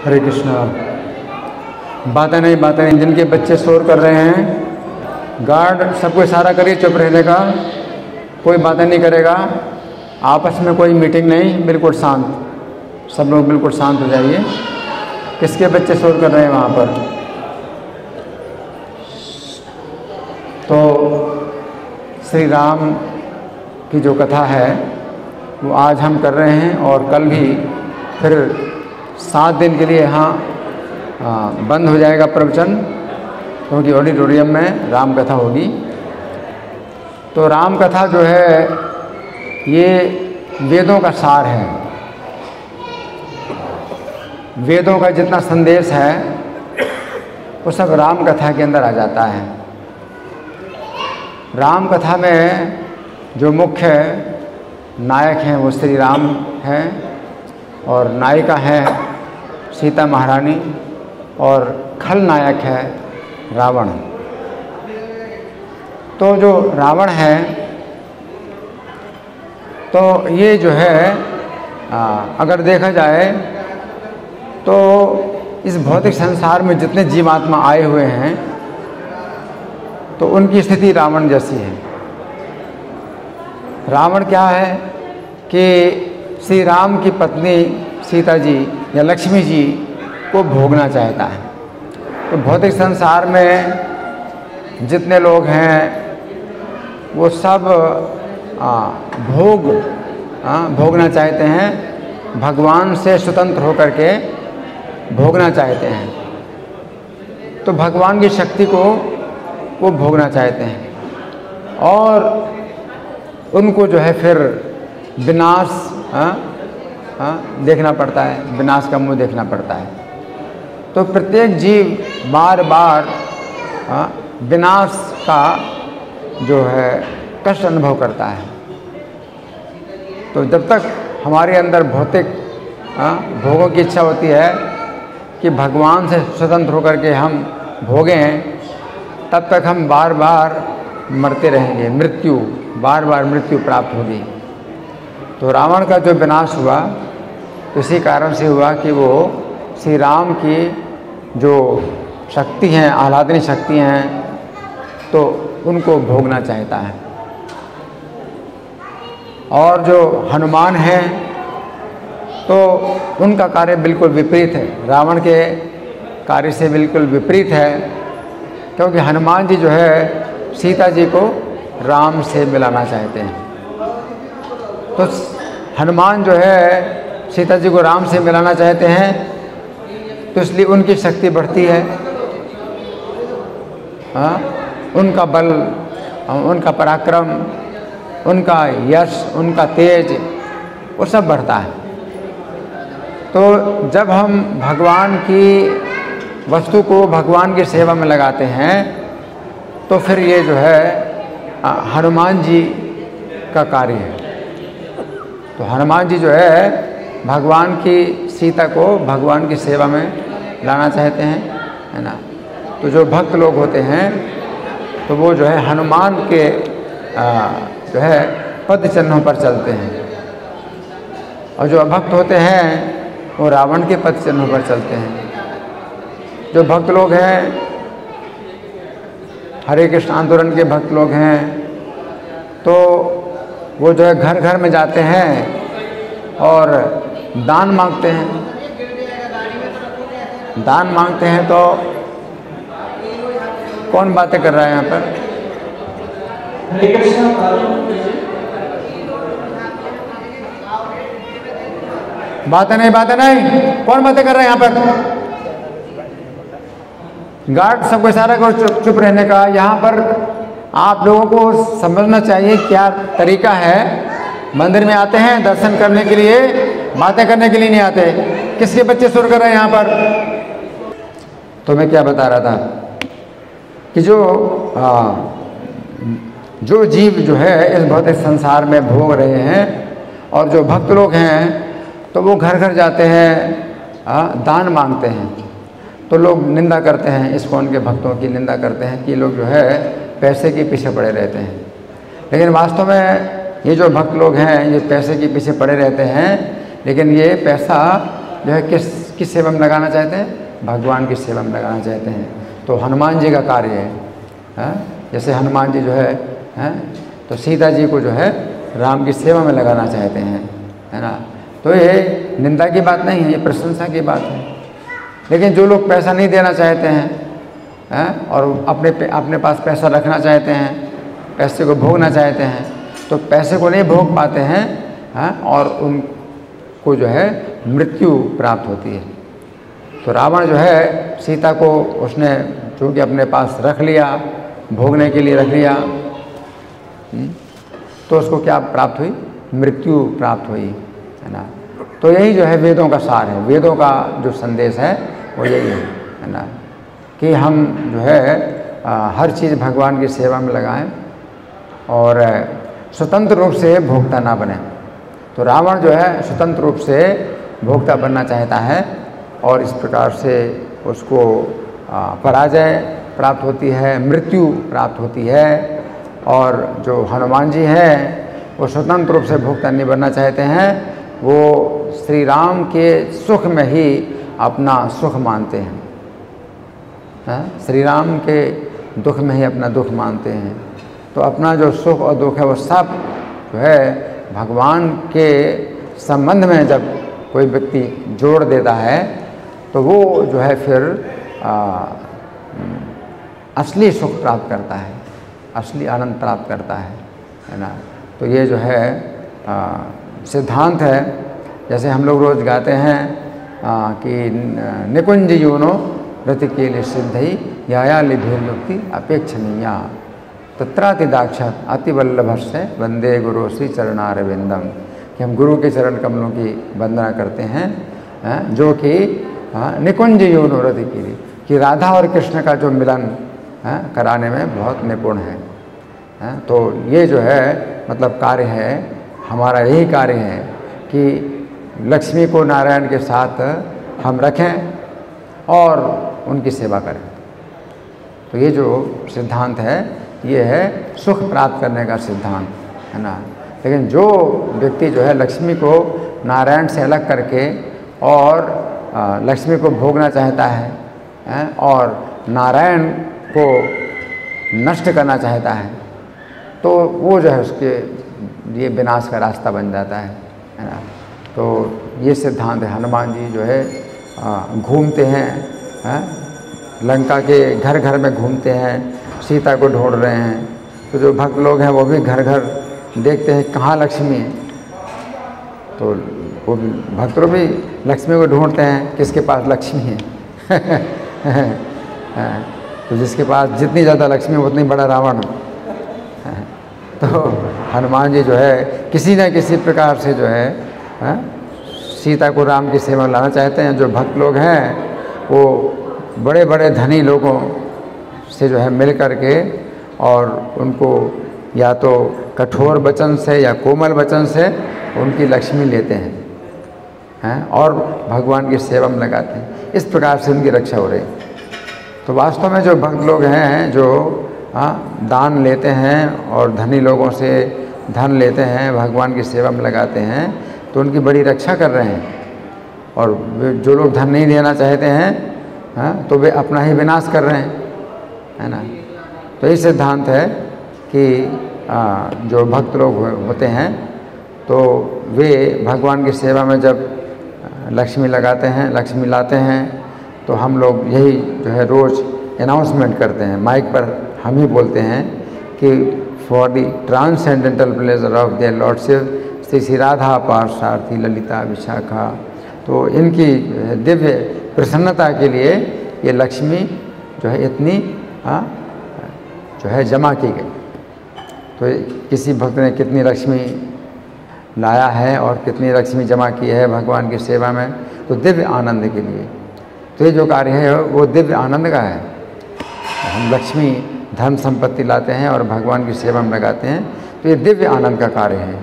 हरे कृष्णा। बातें नहीं, जिनके बच्चे शोर कर रहे हैं, गार्ड सबको इशारा करिए चुप रहने का, कोई बातें नहीं करेगा, आपस में कोई मीटिंग नहीं, बिल्कुल शांत, सब लोग बिल्कुल शांत हो जाइए। किसके बच्चे शोर कर रहे हैं वहाँ पर? तो श्री राम की जो कथा है वो आज हम कर रहे हैं और कल भी फिर 7 दिन के लिए यहाँ बंद हो जाएगा प्रवचन, क्योंकि ऑडिटोरियम में राम कथा होगी। तो राम कथा जो है ये वेदों का सार है। वेदों का जितना संदेश है वो सब राम कथा के अंदर आ जाता है। राम कथा में जो मुख्य नायक हैं वो श्री राम हैं और नायिका है सीता महारानी और खलनायक है रावण। तो जो रावण है तो ये जो है अगर देखा जाए तो इस भौतिक संसार में जितने जीवात्मा आए हुए हैं तो उनकी स्थिति रावण जैसी है। रावण क्या है कि श्री राम की पत्नी सीता जी या लक्ष्मी जी को भोगना चाहता है। तो भौतिक संसार में जितने लोग हैं वो सब भोगना चाहते हैं, भगवान से स्वतंत्र होकर के भोगना चाहते हैं। तो भगवान की शक्ति को वो भोगना चाहते हैं और उनको जो है फिर विनाश देखना पड़ता है, विनाश का मुँह देखना पड़ता है। तो प्रत्येक जीव बार बार विनाश का जो है कष्ट अनुभव करता है। तो जब तक हमारे अंदर भौतिक भोगों की इच्छा होती है कि भगवान से स्वतंत्र होकर के हम भोगें, तब तक हम बार बार मरते रहेंगे, बार बार मृत्यु प्राप्त होगी। तो रावण का जो विनाश हुआ तो इसी कारण से हुआ कि वो श्री राम की जो शक्ति हैं, आह्लादनी शक्ति हैं, तो उनको भोगना चाहता है। और जो हनुमान हैं तो उनका कार्य बिल्कुल विपरीत है, रावण के कार्य से बिल्कुल विपरीत है, क्योंकि हनुमान जी जो है सीता जी को राम से मिलाना चाहते हैं। तो हनुमान जो है सीता जी को राम से मिलाना चाहते हैं, तो इसलिए उनकी शक्ति बढ़ती है, उनका बल, उनका पराक्रम, उनका यश, उनका तेज, वो सब बढ़ता है। तो जब हम भगवान की वस्तु को भगवान की सेवा में लगाते हैं तो फिर ये जो है हनुमान जी का कार्य है। तो हनुमान जी जो है भगवान की सीता को भगवान की सेवा में लाना चाहते हैं, है ना। तो जो भक्त लोग होते हैं तो वो जो है हनुमान के जो है पद चिन्हों पर चलते हैं, और जो अभक्त होते हैं वो रावण के पद चिन्हों पर चलते हैं। जो भक्त लोग हैं, हरे कृष्ण आंदोलन के भक्त लोग हैं, तो वो जो है घर घर में जाते हैं और दान मांगते हैं। दान मांगते हैं तो कौन बातें कर रहा है यहाँ पर? हरे कृष्ण। बातें नहीं, कौन बातें कर रहा है यहाँ पर? गार्ड सबको इशारा करो चुप रहने का। यहाँ पर आप लोगों को समझना चाहिए क्या तरीका है। मंदिर में आते हैं दर्शन करने के लिए, बातें करने के लिए नहीं आते। किसके बच्चे सुर कर रहे हैं यहाँ पर? तो मैं क्या बता रहा था कि जो जीव जो है इस भौतिक संसार में भोग रहे हैं और जो भक्त लोग हैं तो वो घर घर जाते हैं, दान मांगते हैं। तो लोग निंदा करते हैं, इस्कॉन के भक्तों की निंदा करते हैं कि लोग जो है पैसे के पीछे पड़े रहते हैं। लेकिन वास्तव में ये जो भक्त लोग हैं ये पैसे के पीछे पड़े रहते हैं, लेकिन ये पैसा जो है किस सेवा में लगाना चाहते हैं? भगवान की सेवा में लगाना चाहते हैं। तो हनुमान जी का कार्य है, जैसे हनुमान जी जो है तो सीता जी को जो है राम की सेवा में लगाना चाहते हैं, है ना। तो ये निंदा की बात नहीं है, ये प्रशंसा की बात है। लेकिन जो लोग पैसा नहीं देना चाहते हैं और अपने पास पैसा रखना चाहते हैं, पैसे को भोगना चाहते हैं, तो पैसे को नहीं भोग पाते हैं और उनको जो है मृत्यु प्राप्त होती है। तो रावण जो है सीता को उसने चूँकि अपने पास रख लिया, भोगने के लिए रख लिया, तो उसको क्या प्राप्त हुई? मृत्यु प्राप्त हुई, है ना। तो यही जो है वेदों का सार है, वेदों का जो संदेश है वो यही है ना, कि हम जो है हर चीज़ भगवान की सेवा में लगाएं और स्वतंत्र रूप से भोक्ता ना बने। तो रावण जो है स्वतंत्र रूप से भोक्ता बनना चाहता है और इस प्रकार से उसको पराजय प्राप्त होती है, मृत्यु प्राप्त होती है। और जो हनुमान जी हैं वो स्वतंत्र रूप से भोक्ता नहीं बनना चाहते हैं, वो श्री राम के सुख में ही अपना सुख मानते हैं, श्री राम के दुख में ही अपना दुख मानते हैं। तो अपना जो सुख और दुख है वो सब जो है भगवान के संबंध में जब कोई व्यक्ति जोड़ देता है तो वो जो है फिर असली सुख प्राप्त करता है, असली आनंद प्राप्त करता है ना। तो ये जो है सिद्धांत है। जैसे हम लोग रोज़ गाते हैं कि निकुंज यूनो रतिकेल सिद्धि याया लिभिर्मुक्ति अपेक्षणीया तत्रातिदाक्षात् अतिवल्लभस्य वंदे गुरु श्री चरणारविंदम, कि हम गुरु के चरण कमलों की वंदना करते हैं जो कि निकुंज यूनो रतिकेली, कि राधा और कृष्ण का जो मिलन कराने में बहुत निपुण है। तो ये जो है मतलब कार्य है, हमारा यही कार्य है कि लक्ष्मी को नारायण के साथ हम रखें और उनकी सेवा करें। तो ये जो सिद्धांत है ये है सुख प्राप्त करने का सिद्धांत, है ना। लेकिन जो व्यक्ति जो है लक्ष्मी को नारायण से अलग करके और लक्ष्मी को भोगना चाहता है और नारायण को नष्ट करना चाहता है, तो वो जो है उसके लिए विनाश का रास्ता बन जाता है ना। तो ये सिद्धांत है। हनुमान जी जो है घूमते हैं, लंका के घर घर में घूमते हैं, सीता को ढूंढ रहे हैं। तो जो भक्त लोग हैं वो भी घर घर देखते हैं कहाँ लक्ष्मी है, तो वो भक्त लोग भी लक्ष्मी को ढूंढते हैं किसके पास लक्ष्मी है। तो जिसके पास जितनी ज़्यादा लक्ष्मी उतनी बड़ा रावण। तो हनुमान जी जो है किसी न किसी प्रकार से जो है सीता को राम की सेवा में लाना चाहते हैं। जो भक्त लोग हैं वो बड़े बड़े धनी लोगों से जो है मिल कर के और उनको या तो कठोर वचन से या कोमल वचन से उनकी लक्ष्मी लेते हैं और भगवान की सेवा में लगाते हैं। इस प्रकार से उनकी रक्षा हो रही। तो वास्तव में जो भक्त लोग हैं जो दान लेते हैं और धनी लोगों से धन लेते हैं, भगवान की सेवा में लगाते हैं, तो उनकी बड़ी रक्षा कर रहे हैं। और जो लोग धन नहीं देना चाहते हैं तो वे अपना ही विनाश कर रहे हैं, है ना। तो ये सिद्धांत है कि जो भक्त लोग होते हैं तो वे भगवान की सेवा में जब लक्ष्मी लगाते हैं, लक्ष्मी लाते हैं, तो हम लोग यही जो है रोज़ अनाउंसमेंट करते हैं, माइक पर हम ही बोलते हैं कि for the transcendental pleasure of their lordship Shri Shri Radha Parthasarathi Lalita Vishakha. तो इनकी दिव्य प्रसन्नता के लिए ये लक्ष्मी जो है इतनी जो है जमा की गई। तो किसी भक्त ने कितनी लक्ष्मी लाया है और कितनी लक्ष्मी जमा की है भगवान की सेवा में, तो दिव्य आनंद के लिए। तो ये जो कार्य है वो दिव्य आनंद का है। हम लक्ष्मी धन संपत्ति लाते हैं और भगवान की सेवा में लगाते हैं, तो ये दिव्य आनंद का कार्य है।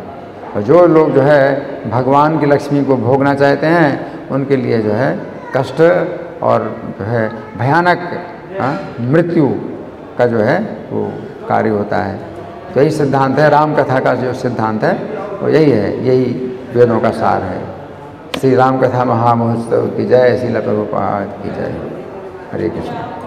और जो लोग जो है भगवान की लक्ष्मी को भोगना चाहते हैं उनके लिए जो है कष्ट और जो है भयानक मृत्यु का जो है वो कार्य होता है। तो यही सिद्धांत है, राम कथा का जो सिद्धांत है वो यही है, यही वेदों का सार है। श्री राम कथा महामहोत्सव की जय, श्रील प्रभुपाद की जय। हरे कृष्ण।